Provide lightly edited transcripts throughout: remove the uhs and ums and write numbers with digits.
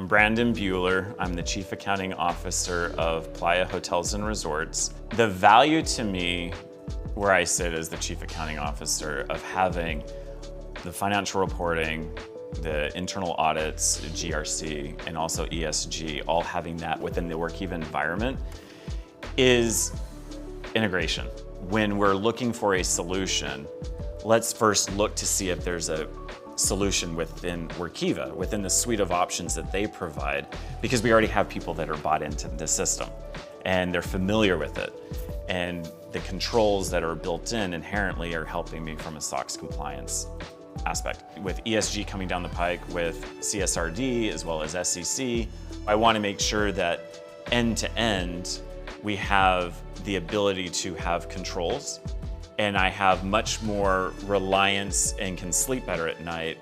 I'm Brandon Bueller. I'm the Chief Accounting Officer of Playa Hotels and Resorts. The value to me, where I sit as the Chief Accounting Officer, of having the financial reporting, the internal audits, GRC, and also ESG, all having that within the Workiva environment, is integration. When we're looking for a solution, let's first look to see if there's a solution within Workiva, within the suite of options that they provide, because we already have people that are bought into the system and they're familiar with it. And the controls that are built in inherently are helping me from a SOX compliance aspect. With ESG coming down the pike, with CSRD as well as SEC, I want to make sure that end to end, we have the ability to have controls, and I have much more reliance and can sleep better at night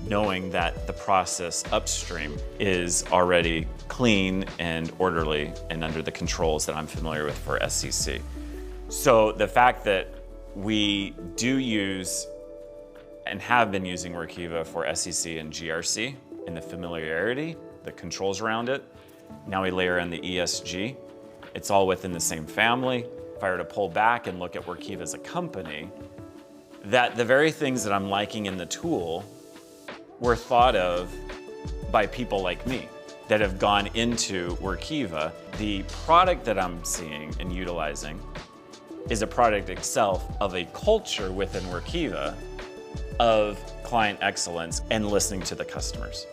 knowing that the process upstream is already clean and orderly and under the controls that I'm familiar with for SEC. So the fact that we do use and have been using Workiva for SEC and GRC, and the familiarity, the controls around it, now we layer in the ESG, it's all within the same family. If I were to pull back and look at Workiva as a company, that the very things that I'm liking in the tool were thought of by people like me that have gone into Workiva. The product that I'm seeing and utilizing is a product itself of a culture within Workiva of client excellence and listening to the customers.